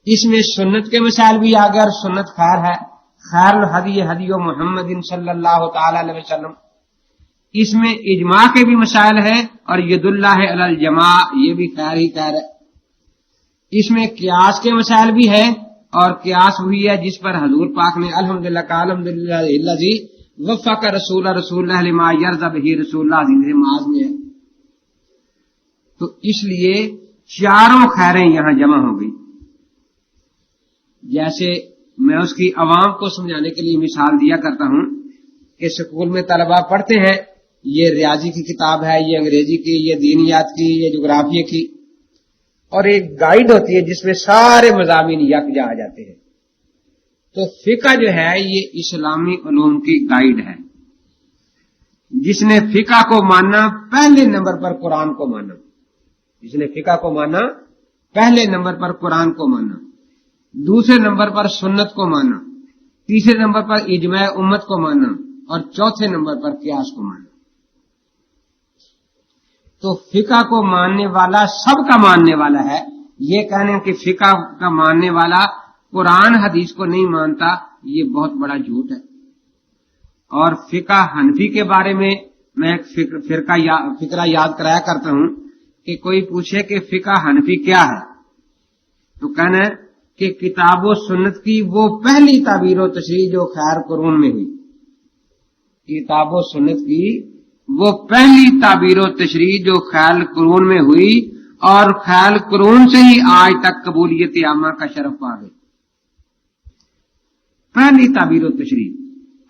اس میں سنت کے مسائل بھی آ گئے اور سنت خیر ہے. خیر الہدی ہدی محمد صلی اللہ تعالی علیہ وسلم. اس میں اجماع کے بھی مسائل ہیں اور ید اللہ علی الجماع، یہ بھی خیر ہی خیر ہے. اس میں قیاس کے مسائل بھی ہیں اور قیاس ہوئی ہے جس پر حضور پاک نے الحمدللہ کا الحمدللہ الذی وفق رسول اللہ لما یرضی بہ رسول اللہ عزیز معاذ میں ہے. تو اس لیے چاروں خیریں یہاں جمع ہو گئی. جیسے میں اس کی عوام کو سمجھانے کے لیے مثال دیا کرتا ہوں کہ اسکول میں طلبہ پڑھتے ہیں، یہ ریاضی کی کتاب ہے، یہ انگریزی کی، یہ دینیات کی، یہ جغرافیہ کی، اور ایک گائیڈ ہوتی ہے جس میں سارے مضامین یکجا آ جاتے ہیں. تو فقہ جو ہے یہ اسلامی علوم کی گائیڈ ہے. جس نے فقہ کو مانا پہلے نمبر پر قرآن کو مانا. جس نے فقہ کو مانا پہلے نمبر پر قرآن کو مانا، دوسرے نمبر پر سنت کو مانا، تیسرے نمبر پر اجماع امت کو مانا اور چوتھے نمبر پر قیاس کو مانا. تو فقہ کو ماننے والا سب کا ماننے والا ہے. یہ کہنے کہ فقہ کا ماننے والا قرآن حدیث کو نہیں مانتا، یہ بہت بڑا جھوٹ ہے. اور فقہ حنفی کے بارے میں ایک فقرہ یاد کرایا کرتا ہوں کہ کوئی پوچھے کہ فقہ حنفی کیا ہے، تو کہنا ہے کہ کتاب و سنت کی وہ پہلی تعبیر و تشریح جو خیر قرون میں ہوئی. کتاب و سنت کی وہ پہلی تعبیر و تشریح جو خیر قرون میں ہوئی اور خیر قرون سے ہی آج تک قبولیت عامہ کا شرف پا گئی. پہلی تعبیر و تشریح.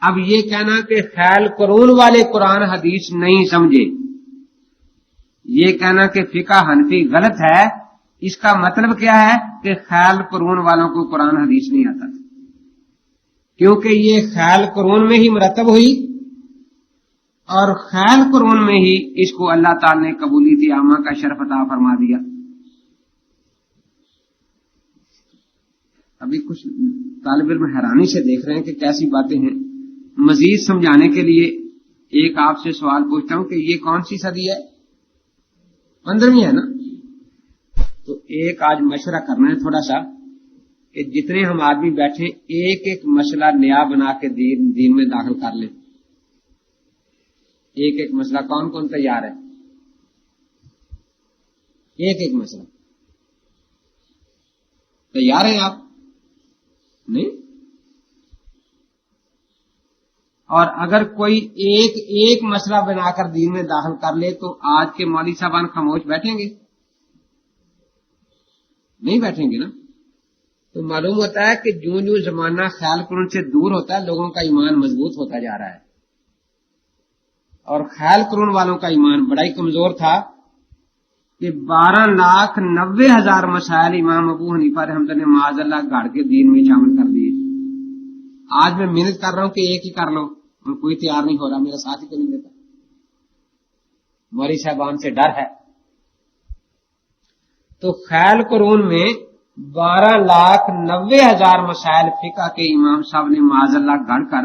اب یہ کہنا کہ خیر قرون والے قرآن حدیث نہیں سمجھے، یہ کہنا کہ فقہ حنفی غلط ہے، اس کا مطلب کیا ہے کہ خیال قرون والوں کو قرآن حدیث نہیں آتا تھا، کیونکہ یہ خیال قرون میں ہی مرتب ہوئی اور خیال قرون میں ہی اس کو اللہ تعالی نے قبولیت عامہ کا شرف عطا فرما دیا. ابھی کچھ طالب علم حیرانی سے دیکھ رہے ہیں کہ کیسی باتیں ہیں. مزید سمجھانے کے لیے ایک آپ سے سوال پوچھتا ہوں کہ یہ کون سی صدی ہے؟ 15ویں ہے نا. تو ایک آج مشورہ کرنا ہے تھوڑا سا کہ جتنے ہم آدمی بیٹھے ایک ایک مسئلہ نیا بنا کے دین میں داخل کر لیں. ایک ایک مسئلہ کون کون تیار ہے؟ ایک ایک مسئلہ تیار ہیں آپ؟ نہیں. اور اگر کوئی ایک مسئلہ بنا کر دین میں داخل کر لے تو آج کے مولوی صاحبان خاموش بیٹھیں گے؟ نہیں بیٹھیں گے نا. تو معلوم ہوتا ہے کہ جو زمانہ خیال قرون سے دور ہوتا ہے لوگوں کا ایمان مضبوط ہوتا جا رہا ہے. اور خیال قرون والوں کا ایمان بڑا ہی کمزور تھا کہ 12,90,000 مسائل امام ابو حنیفہ رحمۃ اللہ معاذ اللہ گاڑ کے دین میں شامل کر دیے. آج میں محنت کر رہا ہوں کہ ایک ہی کر لو اور کوئی تیار نہیں ہو رہا، میرا ساتھ ہی تو نہیں دیتا. مولوی صاحبان سے ڈر ہے. تو خیال قرون میں 12,90,000 مسائل فقہ کے امام صاحب نے معاذ اللہ گڑھ کر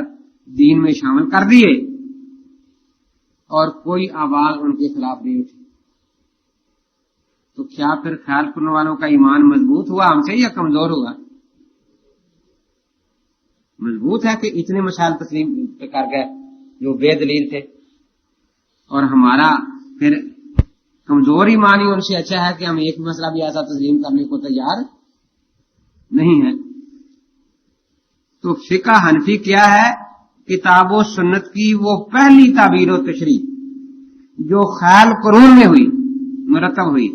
دین میں شامل کر دیے اور کوئی آواز ان کے خلاف نہیں اٹھی. تو کیا پھر خیال قرون والوں کا ایمان مضبوط ہوا ہم سے یا کمزور ہوا؟ مضبوط ہے کہ اتنے مسائل تسلیم کر گئے جو بے دلیل تھے، اور ہمارا پھر کمزور ایمان ہی ان سے اچھا ہے کہ ہم ایک مسئلہ بھی ایسا تسلیم کرنے کو تیار نہیں ہے. تو فقہ حنفی کیا ہے؟ کتاب و سنت کی وہ پہلی تعبیر و تشریح جو خیال قرون میں ہوئی، مرتب ہوئی،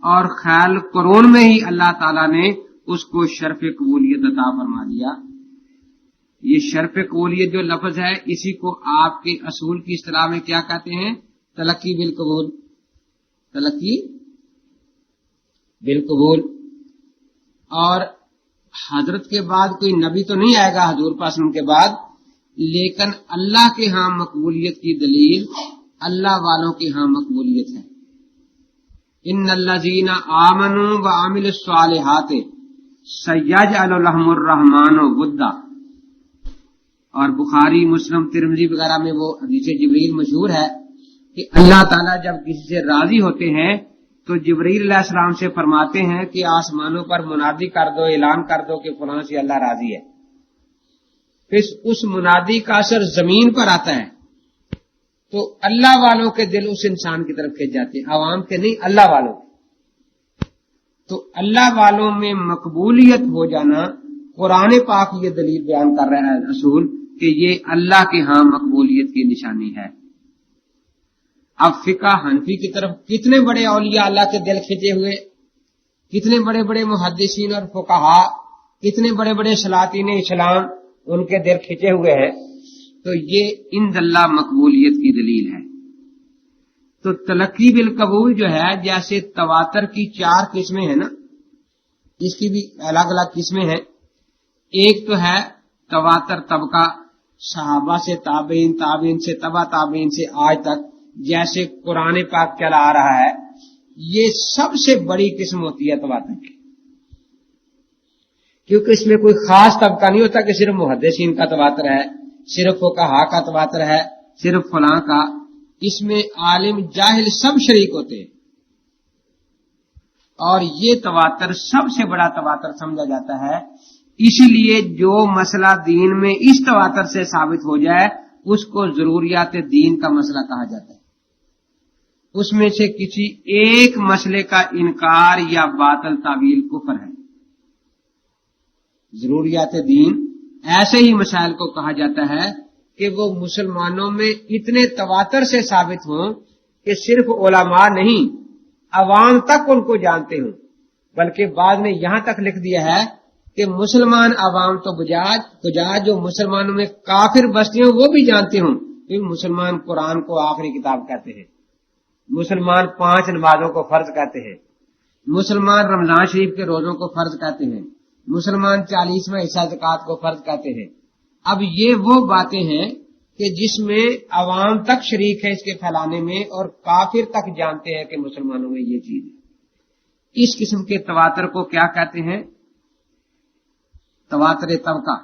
اور خیال قرون میں ہی اللہ تعالی نے اس کو شرف قبولیت عطا فرما دیا. یہ شرف قبولیت جو لفظ ہے اسی کو آپ کے اصول کی اصطلاح میں کیا کہتے ہیں؟ تلقی بالقبول، تلقی بالقبول۔ اور حضرت کے بعد کوئی نبی تو نہیں آئے گا حضور پاک صلی اللہ علیہ وسلم کے بعد، لیکن اللہ کے ہاں مقبولیت کی دلیل اللہ والوں کے ہاں مقبولیت ہے۔ ان الذین آمنوا وعملوا الصالحات سیجعل لهم الرحمن ودا۔ اور بخاری، مسلم، ترمذی وغیرہ میں وہ حدیث جبریل مشہور ہے کہ اللہ تعالیٰ جب کسی سے راضی ہوتے ہیں تو جبریل علیہ السلام سے فرماتے ہیں کہ آسمانوں پر منادی کر دو، اعلان کر دو کہ فلاں سے اللہ راضی ہے۔ پھر اس منادی کا اثر زمین پر آتا ہے تو اللہ والوں کے دل اس انسان کی طرف کھینچ جاتے ہیں، عوام کے نہیں، اللہ والوں کے۔ تو اللہ والوں میں مقبولیت ہو جانا قرآن پاک یہ دلیل بیان کر رہا ہے اصول کہ یہ اللہ کے ہاں مقبولیت کی نشانی ہے۔ اب فقہ حنفی کی طرف کتنے بڑے اولیاء اللہ کے دل کھینچے ہوئے، کتنے بڑے بڑے محدثین اور فقہا، کتنے بڑے بڑے سلاطین اسلام ان کے دل کھینچے ہوئے ہیں، تو یہ عند اللہ مقبولیت کی دلیل ہے۔ تو تلقی بالقبول جو ہے، جیسے تواتر کی 4 قسمیں ہیں نا، اس کی بھی الگ الگ قسمیں ہیں۔ ایک تو ہے تواتر طبقہ، صحابہ سے تابعین، تابعین سے تبع تابعین سے آج تک، جیسے قرآن پاک چلا آ رہا ہے، یہ سب سے بڑی قسم ہوتی ہے تواتر کی، کیونکہ اس میں کوئی خاص طبقہ نہیں ہوتا کہ صرف محدثین کا تواتر ہے، صرف فقہا کا تواتر ہے، صرف فلاں کا۔ اس میں عالم جاہل سب شریک ہوتے ہیں، اور یہ تواتر سب سے بڑا تواتر سمجھا جاتا ہے۔ اسی لیے جو مسئلہ دین میں اس تواتر سے ثابت ہو جائے اس کو ضروریات دین کا مسئلہ کہا جاتا ہے۔ اس میں سے کسی ایک مسئلے کا انکار یا باطل تعویل کفر ہے۔ ضروریات دین ایسے ہی مسائل کو کہا جاتا ہے کہ وہ مسلمانوں میں اتنے تواتر سے ثابت ہوں کہ صرف علماء نہیں، عوام تک ان کو جانتے ہوں، بلکہ بعد نے یہاں تک لکھ دیا ہے کہ مسلمان عوام تو بجاج جو مسلمانوں میں کافر بستیوں وہ بھی جانتے ہوں کہ مسلمان قرآن کو آخری کتاب کہتے ہیں، مسلمان 5 نمازوں کو فرض کہتے ہیں، مسلمان رمضان شریف کے روزوں کو فرض کہتے ہیں، مسلمان 40واں حصہ زکوٰۃ کو فرض کہتے ہیں۔ اب یہ وہ باتیں ہیں کہ جس میں عوام تک شریک ہے اس کے پھیلانے میں، اور کافر تک جانتے ہیں کہ مسلمانوں میں یہ چیز ہے۔ اس قسم کے تواتر کو کیا کہتے ہیں؟ تواتر طبقہ۔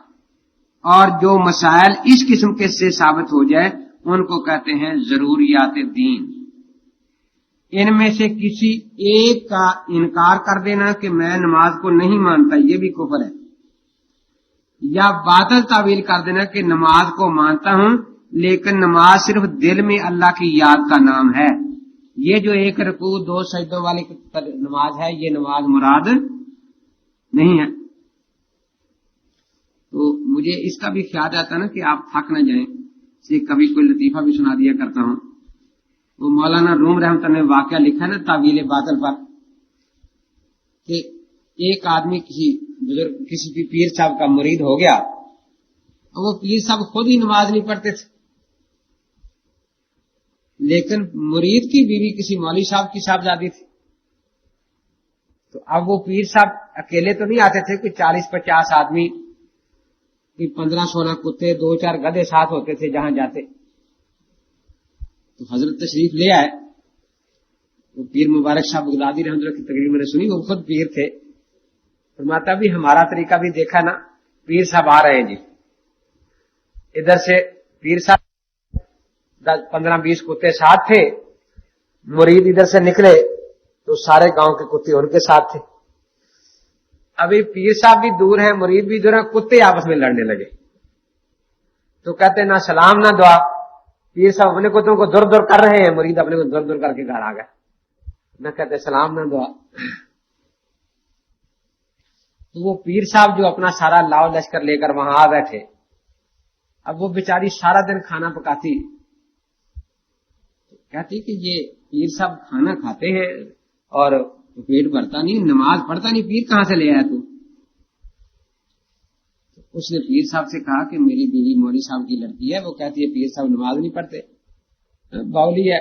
اور جو مسائل اس قسم کے سے ثابت ہو جائے ان کو کہتے ہیں ضروریات دین۔ ان میں سے کسی ایک کا انکار کر دینا کہ میں نماز کو نہیں مانتا، یہ بھی کفر ہے، یا باطل تعویل کر دینا کہ نماز کو مانتا ہوں لیکن نماز صرف دل میں اللہ کی یاد کا نام ہے، یہ جو 1 رکوع 2 سجدوں والی نماز ہے یہ نماز مراد نہیں ہے۔ تو مجھے اس کا بھی خیال آتا نا کہ آپ تھک نہ جائیں، سے کبھی کوئی لطیفہ بھی سنا دیا کرتا ہوں۔ وہ مولانا روم رحمۃ اللہ نے واقعہ لکھا نا تعویل باطل پر، کہ ایک آدمی کسی بزرگ کسی پیر صاحب کا مرید ہو گیا، اور وہ پیر صاحب خود ہی نماز نہیں پڑھتے تھے، لیکن مرید کی بیوی کسی مولوی صاحب کی صاحبزادی تھی۔ تو اب وہ پیر صاحب اکیلے تو نہیں آتے تھے، کوئی 40-50 آدمی، 15-16 کتے، 2-4 گدھے ساتھ ہوتے تھے جہاں جاتے۔ تو حضرت تشریف لے آئے، وہ پیر مبارک صاحب بغدادی رحمۃ اللہ کی تقریر میں نے سنی، وہ خود پیر تھے۔ فرماتا بھی ہمارا طریقہ بھی دیکھا نا، پیر صاحب آ رہے ہیں جی، ادھر سے پیر صاحب 15-20 کتے ساتھ تھے، مرید ادھر سے نکلے تو سارے گاؤں کے کتے ان کے ساتھ تھے۔ ابھی پیر صاحب بھی دور ہیں، مرید بھی دور ہیں، کتے آپس میں لڑنے لگے۔ تو کہتے نہ سلام نہ دعا، پیر صاحب اپنے کتوں کو دور دور کر رہے ہیں، مرید اپنے کو دور دور کر کے گھر آ گئے، نہ کہتے سلام نہ دعا۔ تو وہ پیر صاحب جو اپنا سارا لاؤ لشکر لے کر وہاں آ بیٹھے، اب وہ بیچاری سارا دن کھانا پکاتی، کہتی کہ یہ پیر صاحب کھانا کھاتے ہیں اور پیٹ بھرتا نہیں، نماز پڑھتا نہیں، پیر کہاں سے لے آیا تو؟ اس نے پیر صاحب سے کہا کہ میری بیوی مولوی صاحب کی لڑکی ہے، وہ کہتی ہے پیر صاحب نماز نہیں پڑھتے، باولی ہے،